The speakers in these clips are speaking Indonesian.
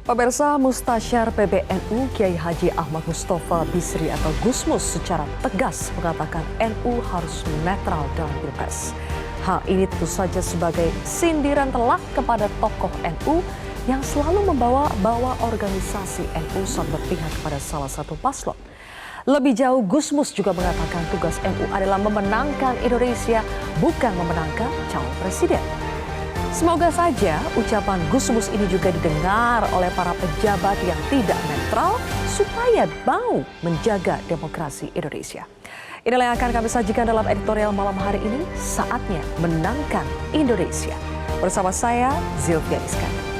Pemirsa, Mustasyar PBNU Kiai Haji Ahmad Mustafa Bisri atau Gusmus secara tegas mengatakan NU harus netral dalam Pilpres. Hal ini tentu saja sebagai sindiran telak kepada tokoh NU yang selalu membawa organisasi NU saat berpihak kepada salah satu paslon. Lebih jauh, Gusmus juga mengatakan tugas NU adalah memenangkan Indonesia, bukan memenangkan calon presiden. Semoga saja ucapan Gusmus ini juga didengar oleh para pejabat yang tidak netral supaya mau menjaga demokrasi Indonesia. Inilah yang akan kami sajikan dalam editorial malam hari ini, saatnya menangkan Indonesia. Bersama saya, Zilvia Iskandar.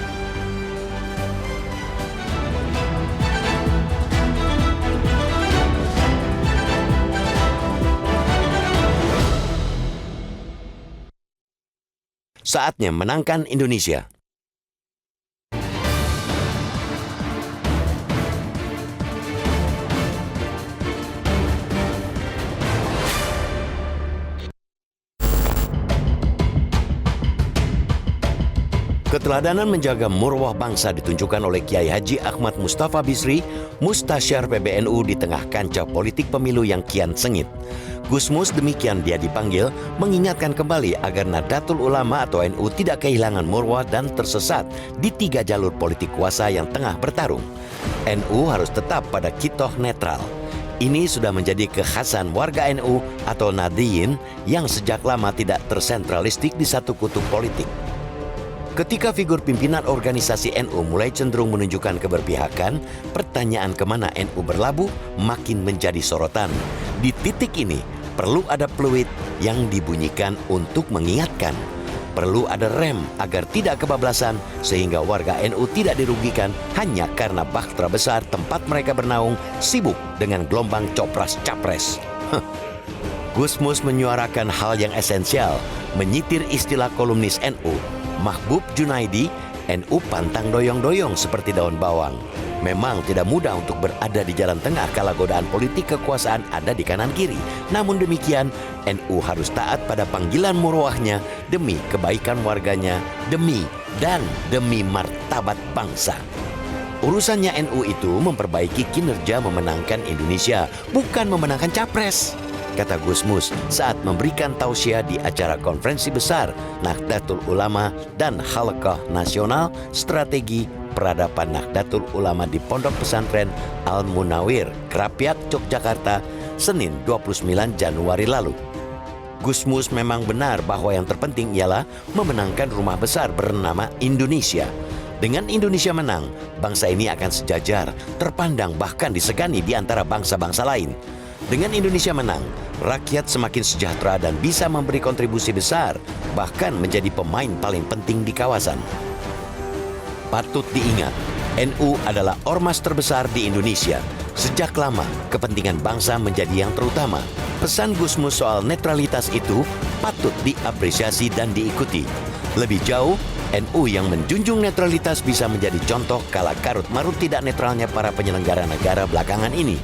Saatnya menangkan Indonesia. Keteladanan menjaga marwah bangsa ditunjukkan oleh Kiai Haji Ahmad Mustafa Bisri, Mustasyar PBNU di tengah kancah politik pemilu yang kian sengit. Gusmus demikian dia dipanggil mengingatkan kembali agar Nahdlatul Ulama atau NU tidak kehilangan marwah dan tersesat di 3 jalur politik kuasa yang tengah bertarung. NU harus tetap pada kitoh netral. Ini sudah menjadi kekhasan warga NU atau Nahdliyin yang sejak lama tidak tersentralistik di satu kutub politik. Ketika figur pimpinan organisasi NU mulai cenderung menunjukkan keberpihakan, pertanyaan kemana NU berlabuh makin menjadi sorotan. Di titik ini, perlu ada peluit yang dibunyikan untuk mengingatkan. Perlu ada rem agar tidak kebablasan sehingga warga NU tidak dirugikan hanya karena bahtera besar tempat mereka bernaung sibuk dengan gelombang copras-capres. Gusmus menyuarakan hal yang esensial, menyitir istilah kolumnis NU. Mahbub Junaidi, NU pantang doyong-doyong seperti daun bawang. Memang tidak mudah untuk berada di jalan tengah kala godaan politik kekuasaan ada di kanan kiri. Namun demikian, NU harus taat pada panggilan marwahnya demi kebaikan warganya, demi martabat bangsa. Urusannya NU itu memperbaiki kinerja memenangkan Indonesia, bukan memenangkan capres, kata Gusmus saat memberikan tausiah di acara konferensi besar Nahdlatul Ulama dan Halaqah Nasional Strategi Peradaban Nahdlatul Ulama di Pondok Pesantren Al-Munawir, Krapyak, Yogyakarta, Senin 29 Januari lalu. Gusmus memang benar bahwa yang terpenting ialah memenangkan rumah besar bernama Indonesia. Dengan Indonesia menang, bangsa ini akan sejajar, terpandang bahkan disegani di antara bangsa-bangsa lain. Dengan Indonesia menang, rakyat semakin sejahtera dan bisa memberi kontribusi besar, bahkan menjadi pemain paling penting di kawasan. Patut diingat, NU adalah ormas terbesar di Indonesia. Sejak lama, kepentingan bangsa menjadi yang terutama. Pesan Gusmus soal netralitas itu patut diapresiasi dan diikuti. Lebih jauh, NU yang menjunjung netralitas bisa menjadi contoh kala karut-marut tidak netralnya para penyelenggara negara belakangan ini.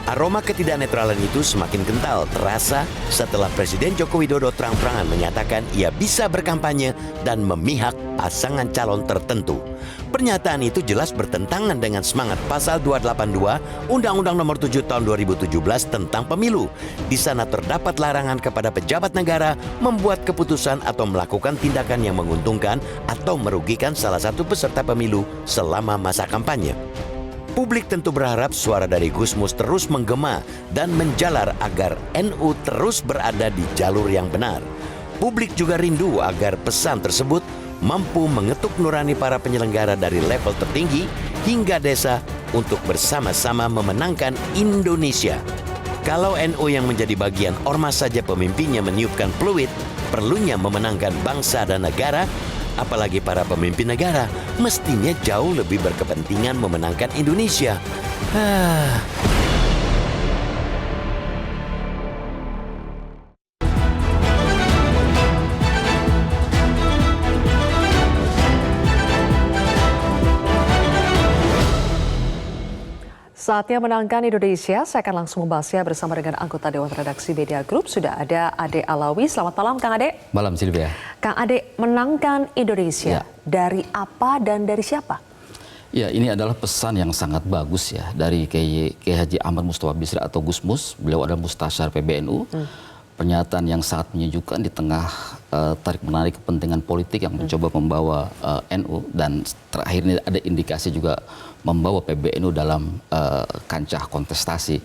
Aroma ketidaknetralan itu semakin kental terasa setelah Presiden Joko Widodo terang-terangan menyatakan ia bisa berkampanye dan memihak pasangan calon tertentu. Pernyataan itu jelas bertentangan dengan semangat pasal 282 Undang-Undang Nomor 7 Tahun 2017 tentang pemilu. Di sana terdapat larangan kepada pejabat negara membuat keputusan atau melakukan tindakan yang menguntungkan atau merugikan salah satu peserta pemilu selama masa kampanye. Publik tentu berharap suara dari Gusmus terus menggema dan menjalar agar NU terus berada di jalur yang benar. Publik juga rindu agar pesan tersebut mampu mengetuk nurani para penyelenggara dari level tertinggi hingga desa untuk bersama-sama memenangkan Indonesia. Kalau NU yang menjadi bagian ormas saja pemimpinnya meniupkan peluit, perlunya memenangkan bangsa dan negara, apalagi para pemimpin negara, mestinya jauh lebih berkepentingan memenangkan Indonesia. Saatnya menangkan Indonesia, saya akan langsung membahasnya bersama dengan anggota Dewan Redaksi Media Group. Sudah ada Ade Alawi. Selamat malam Kang Ade. Malam Silvia. Kang Ade, menangkan Indonesia dari apa dan dari siapa? Ya, ini adalah pesan yang sangat bagus ya dari Kiai Haji Ahmad Mustofa Bisri atau Gusmus. Beliau adalah Mustasyar PBNU. Pernyataan yang sangat menyejukkan di tengah tarik-menarik kepentingan politik yang mencoba membawa NU, dan terakhir ini ada indikasi juga membawa PBNU dalam kancah kontestasi.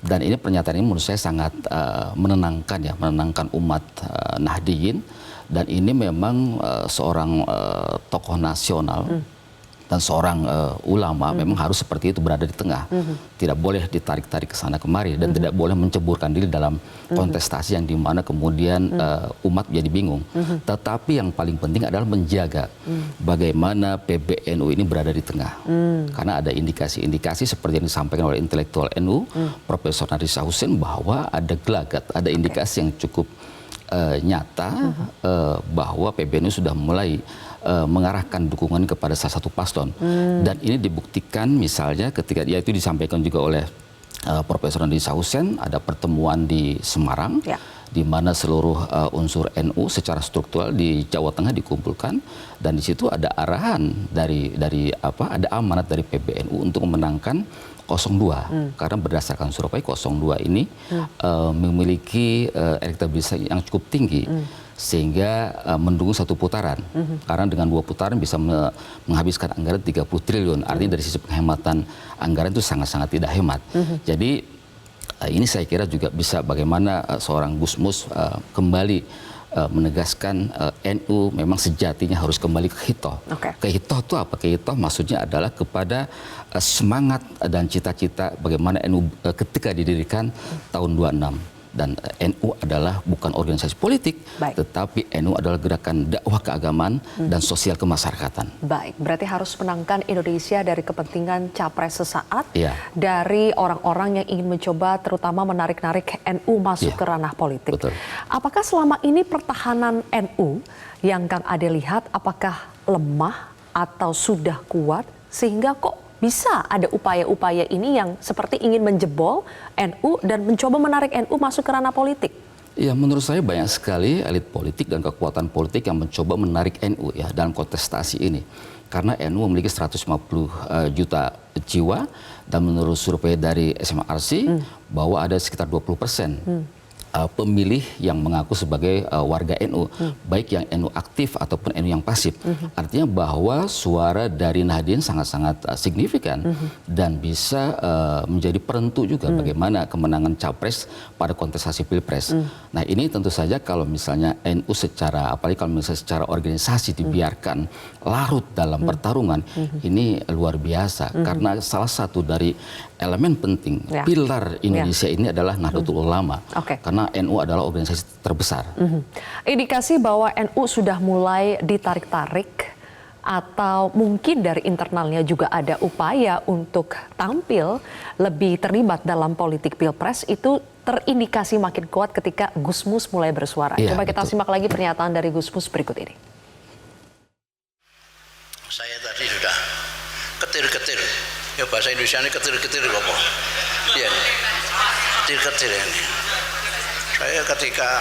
Dan ini pernyataan ini menurut saya sangat menenangkan ya, menenangkan umat Nahdiyin. Dan ini memang seorang tokoh nasional dan seorang ulama memang harus seperti itu, berada di tengah. Tidak boleh ditarik-tarik ke sana kemari dan tidak boleh menceburkan diri dalam kontestasi yang dimana kemudian umat menjadi bingung. Tetapi yang paling penting adalah menjaga bagaimana PBNU ini berada di tengah. Karena ada indikasi-indikasi seperti yang disampaikan oleh intelektual NU, Profesor Narisa Hussein, bahwa ada gelagat, ada indikasi yang cukup nyata bahwa PBNU sudah mulai mengarahkan dukungan kepada salah satu paslon. Dan ini dibuktikan misalnya ketika, yaitu disampaikan juga oleh Profesor Narisa Hussein, ada pertemuan di Semarang, di mana seluruh unsur NU secara struktural di Jawa Tengah dikumpulkan, dan di situ ada arahan dari ada amanat dari PBNU untuk memenangkan 02, karena berdasarkan survei 02 ini memiliki elektabilitas yang cukup tinggi, sehingga mendukung satu putaran, karena dengan 2 putaran bisa menghabiskan anggaran 30 triliun, artinya dari sisi penghematan anggaran itu sangat-sangat tidak hemat. Jadi ini saya kira juga bisa bagaimana seorang Gusmus kembali menegaskan NU memang sejatinya harus kembali ke hitoh. Ke hitoh itu apa? Ke hitoh maksudnya adalah kepada semangat dan cita-cita bagaimana NU ketika didirikan tahun 26. Dan NU adalah bukan organisasi politik, tetapi NU adalah gerakan dakwah keagamaan dan sosial kemasyarakatan. Baik, berarti harus menangkan Indonesia dari kepentingan capres sesaat, dari orang-orang yang ingin mencoba terutama menarik-narik NU masuk ke ranah politik. Betul. Apakah selama ini pertahanan NU yang Kang Ade lihat, apakah lemah atau sudah kuat sehingga kok bisa ada upaya-upaya ini yang seperti ingin menjebol NU dan mencoba menarik NU masuk ke ranah politik? Ya, menurut saya banyak sekali elit politik dan kekuatan politik yang mencoba menarik NU ya dalam kontestasi ini. Karena NU memiliki 150 juta jiwa, dan menurut survei dari SMRC bahwa ada sekitar 20% pemilih yang mengaku sebagai warga NU, baik yang NU aktif ataupun NU yang pasif. Artinya bahwa suara dari Nahdien sangat-sangat signifikan dan bisa menjadi perentu juga bagaimana kemenangan capres pada kontestasi pilpres. Nah, ini tentu saja kalau misalnya NU secara, apalagi kalau misalnya secara organisasi dibiarkan larut dalam pertarungan, ini luar biasa. Karena salah satu dari elemen penting, pilar Indonesia ini adalah Nahdlatul Ulama. Karena NU adalah organisasi terbesar. Indikasi bahwa NU sudah mulai ditarik-tarik atau mungkin dari internalnya juga ada upaya untuk tampil lebih terlibat dalam politik pilpres, itu terindikasi makin kuat ketika Gusmus mulai bersuara. Coba kita simak lagi pernyataan dari Gusmus berikut ini. Saya tadi sudah ketir-ketir. Ya, bahasa Indonesia ini ketir-ketir kok. Iya, ketir-ketir ini. Saya ketika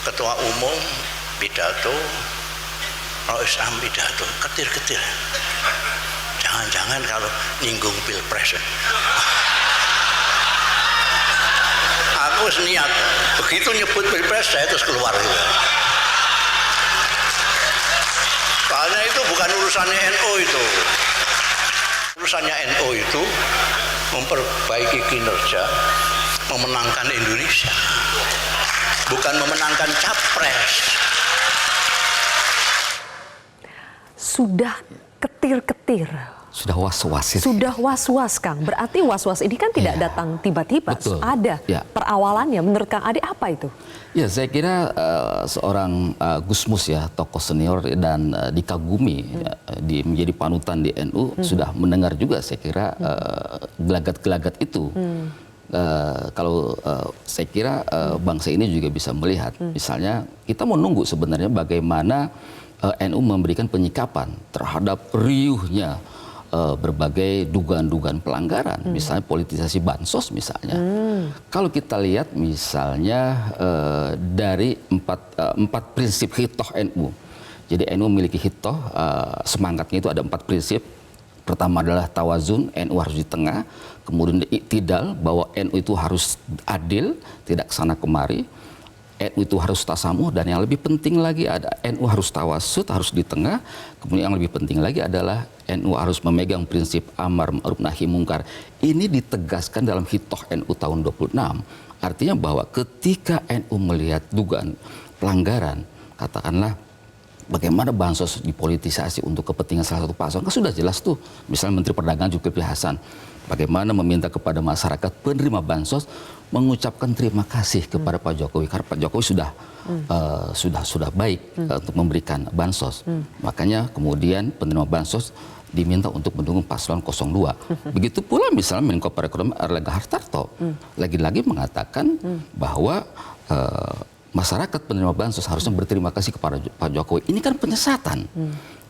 ketua umum pidato, Rais Am pidato, ketir-ketir. Jangan-jangan kalau nyinggung pilpres. Aku niat, begitu nyebut pilpres saya terus keluar juga. Soalnya itu bukan urusannya NU itu. Urusannya NU itu memperbaiki kinerja, memenangkan Indonesia, bukan memenangkan capres. Sudah ketir-ketir. Sudah was-was. Sudah was-was, Kang. Berarti was-was ini kan tidak datang tiba-tiba. Ada perawalannya. Menurut Kang Ade apa itu? Ya, saya kira seorang Gusmus ya, tokoh senior dan dikagumi menjadi panutan di NU, sudah mendengar juga saya kira gelagat-gelagat itu. Kalau saya kira bangsa ini juga bisa melihat, misalnya kita menunggu sebenarnya bagaimana NU memberikan penyikapan terhadap riuhnya berbagai dugaan-dugaan pelanggaran, misalnya politisasi bansos misalnya. Kalau kita lihat misalnya dari empat prinsip hitoh NU, Jadi NU memiliki hitoh, semangatnya itu ada 4 prinsip. Pertama adalah tawazun, NU harus di tengah. Kemudian iktidal, bahwa NU itu harus adil, tidak kesana kemari. NU itu harus tasamuh, dan yang lebih penting lagi ada NU harus tawasud, harus di tengah. Kemudian yang lebih penting lagi adalah NU harus memegang prinsip amar ma'ruf nahi mungkar. Ini ditegaskan dalam hitoh NU tahun 26. Artinya bahwa ketika NU melihat dugaan pelanggaran, katakanlah bagaimana bansos dipolitisasi untuk kepentingan salah satu paslon, kan sudah jelas tuh. Misalnya Menteri Perdagangan Zulkifli Hasan, bagaimana meminta kepada masyarakat penerima bansos mengucapkan terima kasih kepada Pak Jokowi, karena Pak Jokowi sudah baik untuk memberikan bansos. Makanya kemudian penerima bansos diminta untuk mendukung paslon 02. Begitu pula misalnya Menko Perekonomian Erlangga Hartarto lagi-lagi mengatakan bahwa masyarakat penerima bansos harusnya berterima kasih kepada Pak Jokowi. Ini kan penyesatan.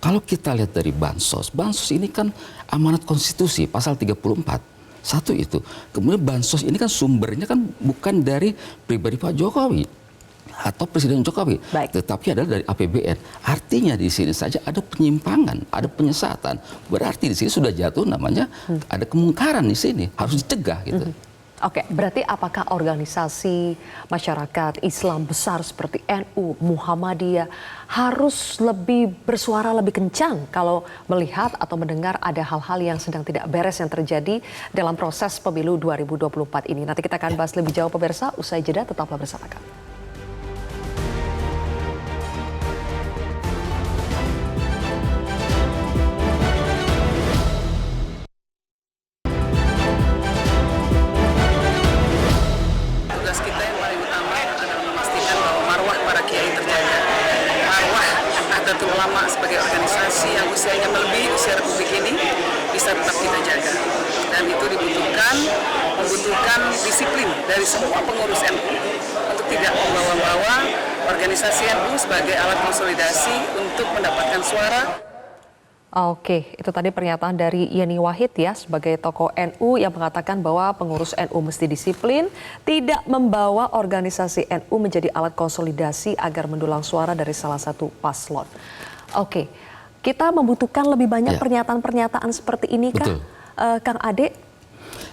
Kalau kita lihat dari bansos ini kan amanat konstitusi pasal 34. Satu itu. Kemudian bansos ini kan sumbernya kan bukan dari pribadi Pak Jokowi atau Presiden Jokowi, tetapi adalah dari APBN. Artinya di sini saja ada penyimpangan, ada penyesatan. Berarti di sini sudah jatuh namanya ada kemungkaran di sini, harus dicegah gitu. Oke, berarti apakah organisasi masyarakat Islam besar seperti NU, Muhammadiyah harus lebih bersuara lebih kencang kalau melihat atau mendengar ada hal-hal yang sedang tidak beres yang terjadi dalam proses pemilu 2024 ini? Nanti kita akan bahas lebih jauh pemirsa, usai jeda tetaplah bersama kami. Ulama sebagai organisasi yang usianya melebihi usia Republik ini bisa tetap kita jaga, dan itu membutuhkan disiplin dari semua pengurus NU untuk tidak membawa-bawa organisasi NU sebagai alat konsolidasi untuk mendapatkan suara. Oke, itu tadi pernyataan dari Yeni Wahid ya sebagai tokoh NU yang mengatakan bahwa pengurus NU mesti disiplin, tidak membawa organisasi NU menjadi alat konsolidasi agar mendulang suara dari salah satu paslon. Oke, kita membutuhkan lebih banyak pernyataan-pernyataan seperti ini kah, Kang Ade?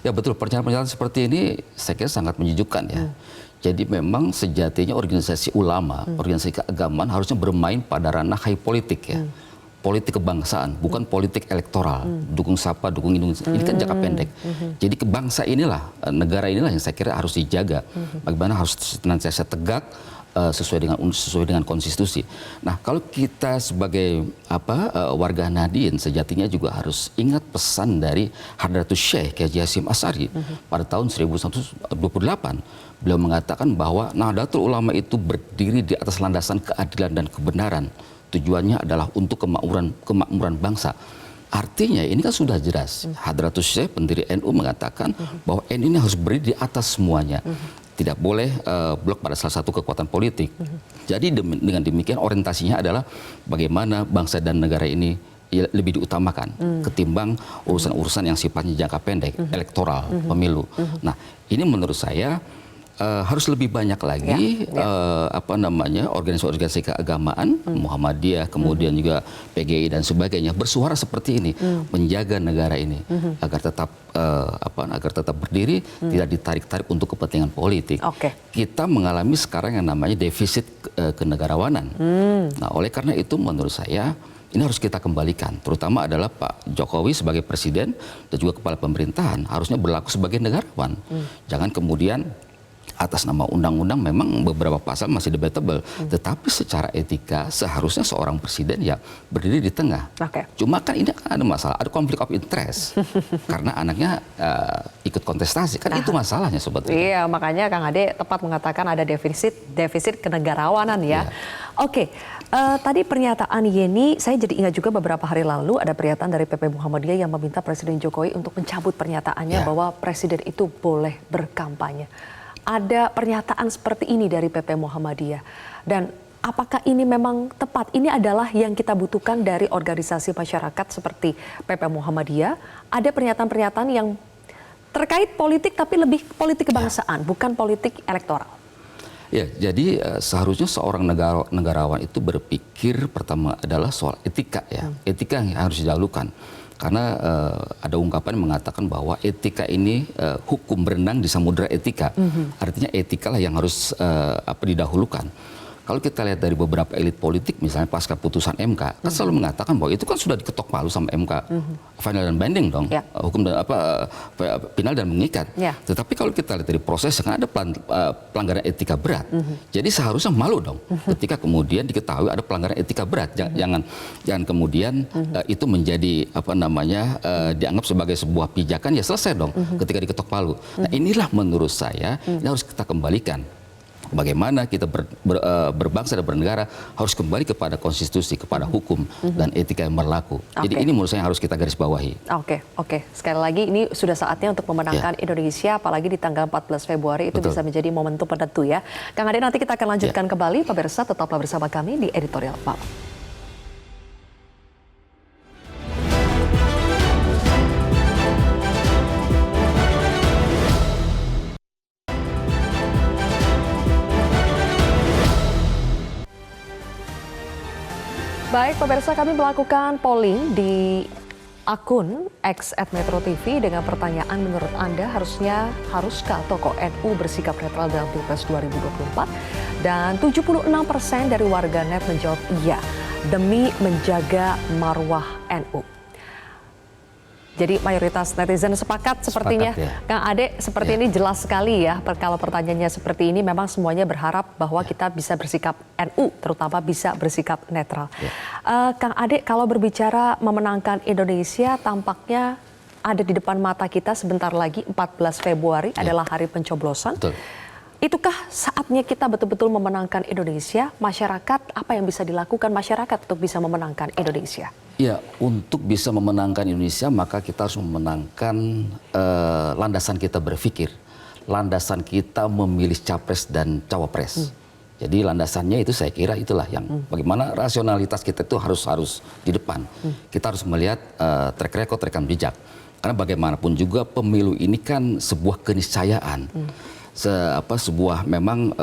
Ya betul, pernyataan-pernyataan seperti ini saya kira sangat menyejukkan ya. Jadi memang sejatinya organisasi ulama, organisasi keagamaan harusnya bermain pada ranah high politik ya. Politik kebangsaan, bukan politik elektoral, dukung siapa, dukung ini kan jangka pendek. Jadi kebangsa inilah, negara inilah yang saya kira harus dijaga. Bagaimana harus senantiasa tegak sesuai dengan konstitusi. Nah, kalau kita sebagai warga Nahdien sejatinya juga harus ingat pesan dari Hadratus Syekh Kiai Haji Hashim Asy'ari pada tahun 1928. Beliau mengatakan bahwa Nahdlatul Ulama itu berdiri di atas landasan keadilan dan kebenaran. Tujuannya adalah untuk kemakmuran bangsa. Artinya ini kan sudah jelas. Hadratus Syekh pendiri NU mengatakan bahwa NU ini harus berdiri di atas semuanya. Tidak boleh blok pada salah satu kekuatan politik. Jadi dengan demikian orientasinya adalah bagaimana bangsa dan negara ini lebih diutamakan ketimbang urusan-urusan yang sifatnya jangka pendek, elektoral, pemilu. Nah, ini menurut saya harus lebih banyak lagi organisasi-organisasi keagamaan, Muhammadiyah, kemudian juga PGI dan sebagainya bersuara seperti ini, menjaga negara ini agar tetap berdiri, tidak ditarik-tarik untuk kepentingan politik. Kita mengalami sekarang yang namanya defisit kenegarawanan. Nah, oleh karena itu menurut saya ini harus kita kembalikan, terutama adalah Pak Jokowi sebagai presiden dan juga kepala pemerintahan harusnya berlaku sebagai negarawan. Jangan kemudian atas nama undang-undang memang beberapa pasal masih debatable, tetapi secara etika seharusnya seorang presiden ya berdiri di tengah. Cuma kan ini ada masalah, ada konflik of interest karena anaknya ikut kontestasi, kan itu masalahnya sebetulnya. Iya, makanya Kang Ade tepat mengatakan ada defisit kenegarawanan ya. Oke, tadi pernyataan Yeni, saya jadi ingat juga beberapa hari lalu ada pernyataan dari PP Muhammadiyah yang meminta Presiden Jokowi untuk mencabut pernyataannya bahwa presiden itu boleh berkampanye. Ada pernyataan seperti ini dari PP Muhammadiyah. Dan apakah ini memang tepat? Ini adalah yang kita butuhkan dari organisasi masyarakat seperti PP Muhammadiyah. Ada pernyataan-pernyataan yang terkait politik tapi lebih politik kebangsaan, bukan politik elektoral. Ya, jadi seharusnya seorang negarawan itu berpikir pertama adalah soal etika ya, etika yang harus didahulukan. Karena ada ungkapan yang mengatakan bahwa etika ini hukum berenang di samudera etika. Artinya etika lah yang harus didahulukan. Kalau kita lihat dari beberapa elit politik, misalnya pasca putusan MK, kan selalu mengatakan bahwa itu kan sudah diketok palu sama MK, final dan binding dong, hukum dan final dan mengikat. Tetapi kalau kita lihat dari proses, kan ada pelanggaran etika berat. Jadi seharusnya malu dong, ketika kemudian diketahui ada pelanggaran etika berat. Jangan kemudian itu menjadi dianggap sebagai sebuah pijakan, ya selesai dong, ketika diketok palu. Nah inilah menurut saya ini harus kita kembalikan. Bagaimana kita berbangsa dan bernegara harus kembali kepada konstitusi, kepada hukum dan etika yang berlaku. Jadi ini menurut saya harus kita garis bawahi. Oke. Sekali lagi ini sudah saatnya untuk memenangkan Indonesia, apalagi di tanggal 14 Februari itu bisa menjadi momentum penentu ya. Kang Ade, nanti kita akan lanjutkan kembali. Pemirsa tetaplah bersama kami di Editorial Malam. Baik, pemirsa, kami melakukan polling di akun @metro.tv dengan pertanyaan, menurut Anda haruskah tokoh NU bersikap netral dalam Pilpres 2024? Dan 76% dari warganet menjawab iya demi menjaga marwah NU. Jadi mayoritas netizen sepakat sepertinya. Kang Ade, seperti ini jelas sekali ya. Kalau pertanyaannya seperti ini, memang semuanya berharap bahwa kita bisa bersikap NU, terutama bisa bersikap netral. Kang Ade, kalau berbicara memenangkan Indonesia, tampaknya ada di depan mata kita sebentar lagi, 14 Februari adalah hari pencoblosan. Itukah saatnya kita betul-betul memenangkan Indonesia? Masyarakat, apa yang bisa dilakukan masyarakat untuk bisa memenangkan Indonesia? Ya, untuk bisa memenangkan Indonesia maka kita harus memenangkan landasan kita berpikir, landasan kita memilih capres dan cawapres. Jadi landasannya itu saya kira itulah yang bagaimana rasionalitas kita itu harus di depan. Kita harus melihat track record, rekam jejak. Karena bagaimanapun juga pemilu ini kan sebuah keniscayaan, sebuah memang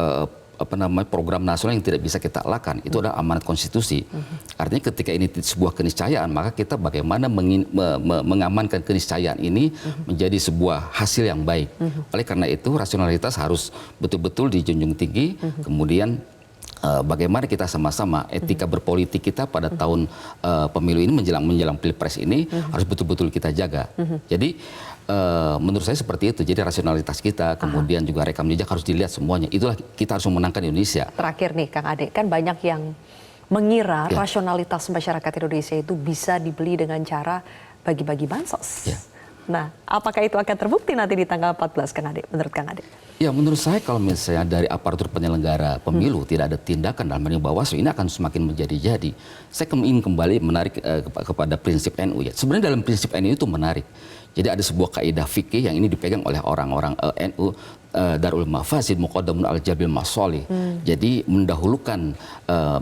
program nasional yang tidak bisa kita elakkan. Itu adalah amanat konstitusi. Artinya ketika ini sebuah keniscayaan, maka kita bagaimana mengamankan keniscayaan ini menjadi sebuah hasil yang baik. Oleh karena itu rasionalitas harus betul-betul dijunjung tinggi. Kemudian bagaimana kita sama-sama etika berpolitik kita pada tahun pemilu ini menjelang Pilpres ini harus betul-betul kita jaga. Jadi menurut saya seperti itu. Jadi rasionalitas kita, kemudian juga rekam jejak harus dilihat semuanya. Itulah kita harus memenangkan Indonesia. Terakhir nih Kang Ade, kan banyak yang mengira rasionalitas masyarakat Indonesia itu bisa dibeli dengan cara bagi-bagi bansos. Nah, apakah itu akan terbukti nanti di tanggal 14, Kang Ade, menurut Kang Ade? Ya, menurut saya kalau misalnya dari aparatur penyelenggara pemilu tidak ada tindakan dalam hal ini, Bawaslu ini akan semakin menjadi-jadi. Saya ingin kembali menarik kepada prinsip NU ya. Sebenarnya dalam prinsip NU itu menarik. Jadi ada sebuah kaidah fikih yang ini dipegang oleh orang-orang NU, Darul Mafasid Muqaddamun al Jabil Masoli. Jadi mendahulukan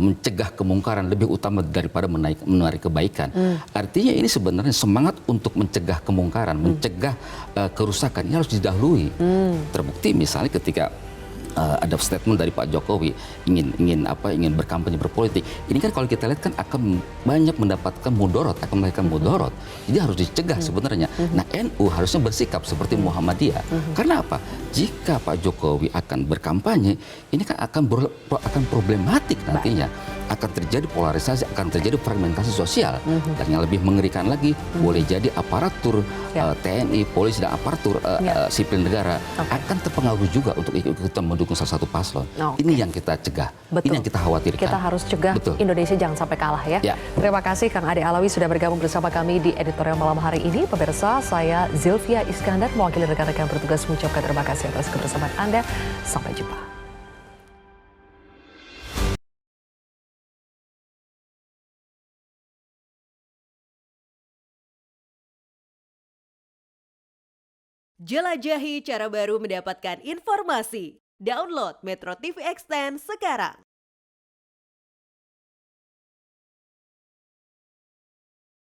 mencegah kemungkaran lebih utama daripada menarik kebaikan. Artinya ini sebenarnya semangat untuk mencegah kemungkaran, mencegah kerusakan ini harus didahului. Terbukti misalnya ketika ada statement dari Pak Jokowi ingin berkampanye berpolitik. Ini kan kalau kita lihat kan akan banyak mendapatkan mudorot, akan melahirkan mudorot. Jadi harus dicegah sebenarnya. Nah, NU harusnya bersikap seperti Muhammadiyah. Karena apa? Jika Pak Jokowi akan berkampanye, ini kan akan problematik nantinya. Akan terjadi polarisasi, akan terjadi fragmentasi sosial. Dan yang lebih mengerikan lagi, boleh jadi aparatur TNI, polisi dan aparatur sipil negara akan terpengaruh juga untuk ikutan mendukung salah satu paslon. Ini yang kita cegah. Ini yang kita khawatirkan. Kita harus cegah Indonesia jangan sampai kalah ya. Terima kasih Kang Ade Alawi sudah bergabung bersama kami di editorial malam hari ini. Pemirsa, saya Zilvia Iskandar mewakili rekan-rekan bertugas mengucapkan terima kasih atas kebersamaan Anda. Sampai jumpa. Jelajahi cara baru mendapatkan informasi. Download Metro TV Extend sekarang.